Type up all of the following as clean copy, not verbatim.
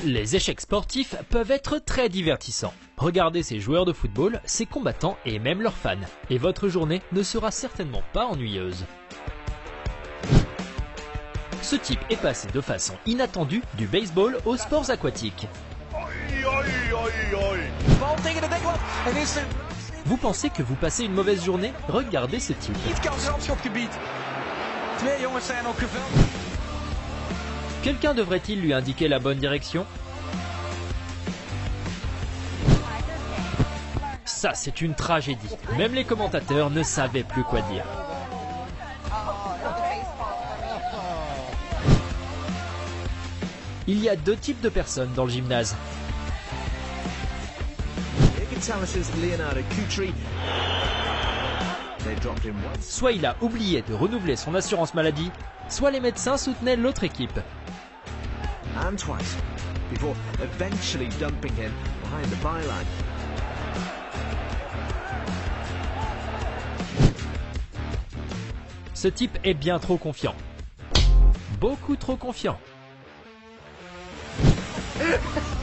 Les échecs sportifs peuvent être très divertissants. Regardez ces joueurs de football, ces combattants et même leurs fans. Et votre journée ne sera certainement pas ennuyeuse. Ce type est passé de façon inattendue du baseball aux sports aquatiques. Vous pensez que vous passez une mauvaise journée? Regardez ce type. Quelqu'un devrait-il lui indiquer la bonne direction? Ça, c'est une tragédie. Même les commentateurs ne savaient plus quoi dire. Il y a deux types de personnes dans le gymnase. Soit il a oublié de renouveler son assurance maladie, soit les médecins soutenaient l'autre équipe. Ce type est bien trop confiant. Beaucoup trop confiant.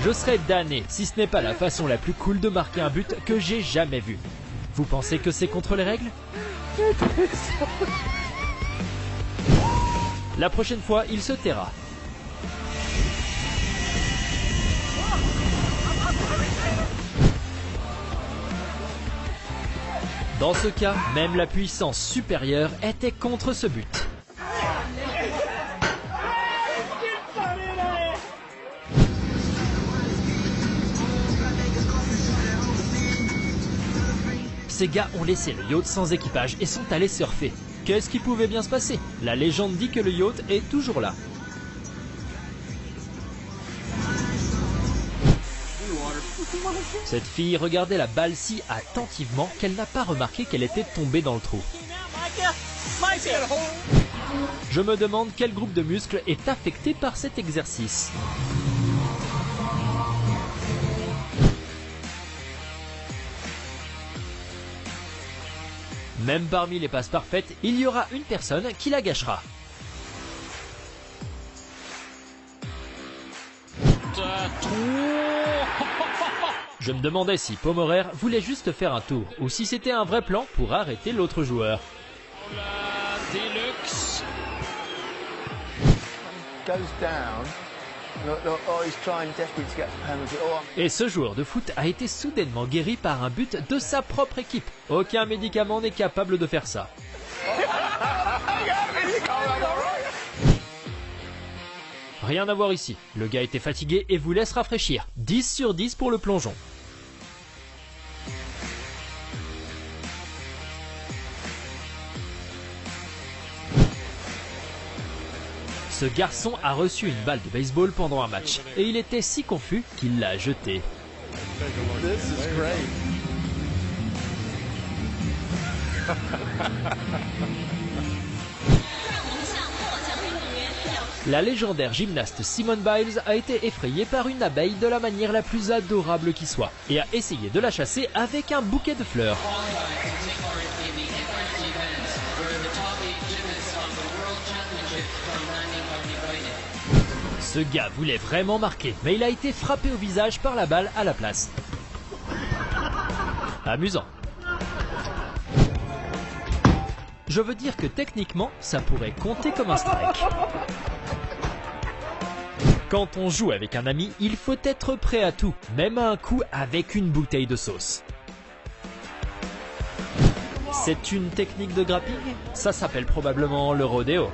Je serais damné si ce n'est pas la façon la plus cool de marquer un but que j'ai jamais vue. Vous pensez que c'est contre les règles? La prochaine fois, il se taira. Dans ce cas, même la puissance supérieure était contre ce but. Ces gars ont laissé le yacht sans équipage et sont allés surfer. Qu'est-ce qui pouvait bien se passer? La légende dit que le yacht est toujours là. Cette fille regardait la balle si attentivement qu'elle n'a pas remarqué qu'elle était tombée dans le trou. Je me demande quel groupe de muscles est affecté par cet exercice. Même parmi les passes parfaites, il y aura une personne qui la gâchera. Je me demandais si Pommerer voulait juste faire un tour, ou si c'était un vrai plan pour arrêter l'autre joueur. Et ce joueur de foot a été soudainement guéri par un but de sa propre équipe. Aucun médicament n'est capable de faire ça. Rien à voir ici. Le gars était fatigué et vous laisse rafraîchir. 10 sur 10 pour le plongeon. Ce garçon a reçu une balle de baseball pendant un match et il était si confus qu'il l'a jetée. La légendaire gymnaste Simone Biles a été effrayée par une abeille de la manière la plus adorable qui soit et a essayé de la chasser avec un bouquet de fleurs. Ce gars voulait vraiment marquer, mais il a été frappé au visage par la balle à la place. Amusant. Je veux dire que techniquement, ça pourrait compter comme un strike. Quand on joue avec un ami, il faut être prêt à tout, même à un coup avec une bouteille de sauce. C'est une technique de grappling? Ça s'appelle probablement le rodéo.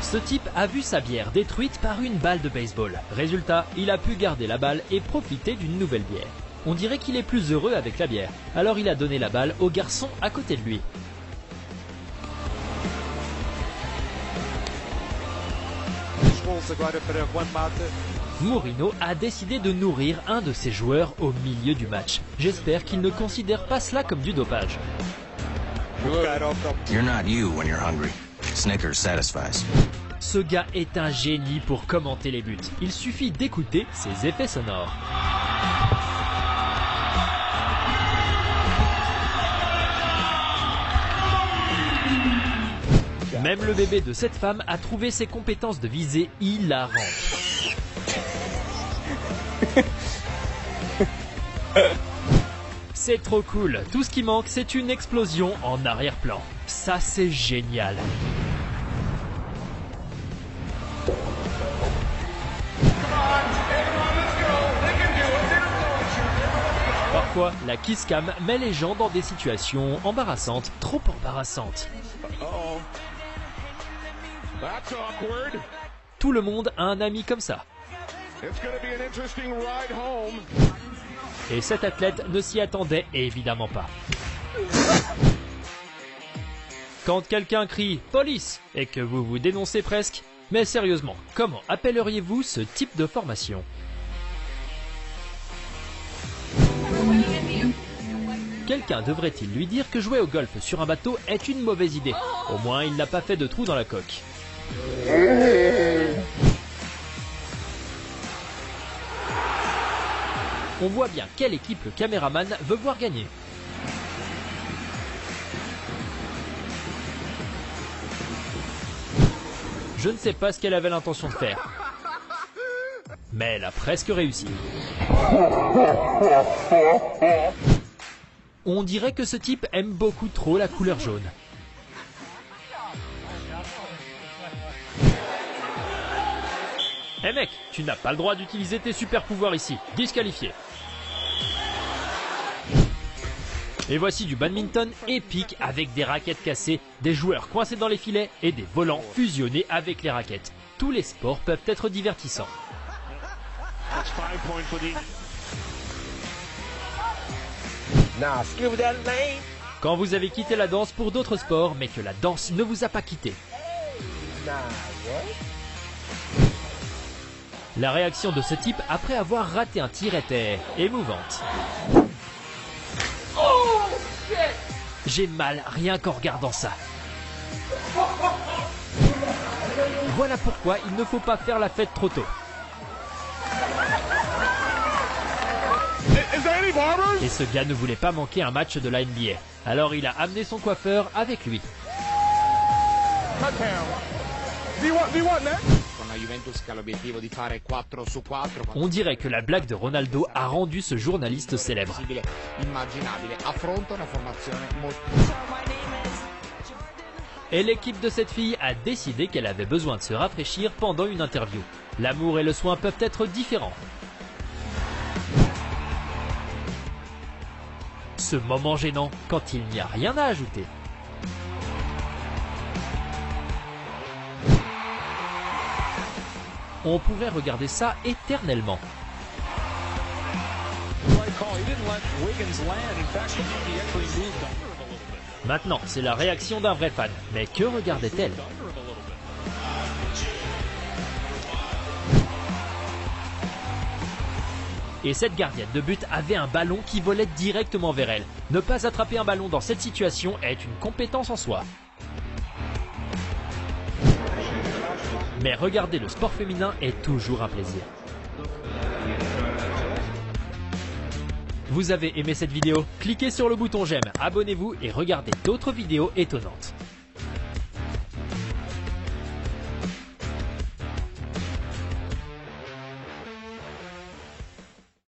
Ce type a vu sa bière détruite par une balle de baseball. Résultat, il a pu garder la balle et profiter d'une nouvelle bière. On dirait qu'il est plus heureux avec la bière. Alors il a donné la balle au garçon à côté de lui. Mourinho a décidé de nourrir un de ses joueurs au milieu du match. J'espère qu'il ne considère pas cela comme du dopage. You're not you when you're hungry. Snickers satisfies. Ce gars est un génie pour commenter les buts. Il suffit d'écouter ses effets sonores. Même le bébé de cette femme a trouvé ses compétences de visée hilarantes. C'est trop cool, tout ce qui manque c'est une explosion en arrière-plan. Ça c'est génial. Parfois, la kiss cam met les gens dans des situations embarrassantes, trop embarrassantes. Tout le monde a un ami comme ça. Et cet athlète ne s'y attendait évidemment pas. Quand quelqu'un crie « Police !» et que vous vous dénoncez presque, mais sérieusement, comment appelleriez-vous ce type de formation ? Quelqu'un devrait-il lui dire que jouer au golf sur un bateau est une mauvaise idée ? Au moins, il n'a pas fait de trou dans la coque. On voit bien quelle équipe le caméraman veut voir gagner. Je ne sais pas ce qu'elle avait l'intention de faire. Mais elle a presque réussi. On dirait que ce type aime beaucoup trop la couleur jaune. Eh mec, tu n'as pas le droit d'utiliser tes super pouvoirs ici. Disqualifié. Et voici du badminton épique avec des raquettes cassées, des joueurs coincés dans les filets et des volants fusionnés avec les raquettes. Tous les sports peuvent être divertissants. Quand vous avez quitté la danse pour d'autres sports, mais que la danse ne vous a pas quitté. La réaction de ce type après avoir raté un tir était émouvante. J'ai mal rien qu'en regardant ça. Voilà pourquoi il ne faut pas faire la fête trop tôt. Et ce gars ne voulait pas manquer un match de la NBA. Alors il a amené son coiffeur avec lui. On dirait que la blague de Ronaldo a rendu ce journaliste célèbre. Et l'équipe de cette fille a décidé qu'elle avait besoin de se rafraîchir pendant une interview. L'amour et le soin peuvent être différents. Ce moment gênant quand il n'y a rien à ajouter. On pourrait regarder ça éternellement. Maintenant, c'est la réaction d'un vrai fan. Mais que regardait-elle ? Et cette gardienne de but avait un ballon qui volait directement vers elle. Ne pas attraper un ballon dans cette situation est une compétence en soi. Mais regarder le sport féminin est toujours un plaisir. Vous avez aimé cette vidéo ? Cliquez sur le bouton j'aime, abonnez-vous et regardez d'autres vidéos étonnantes.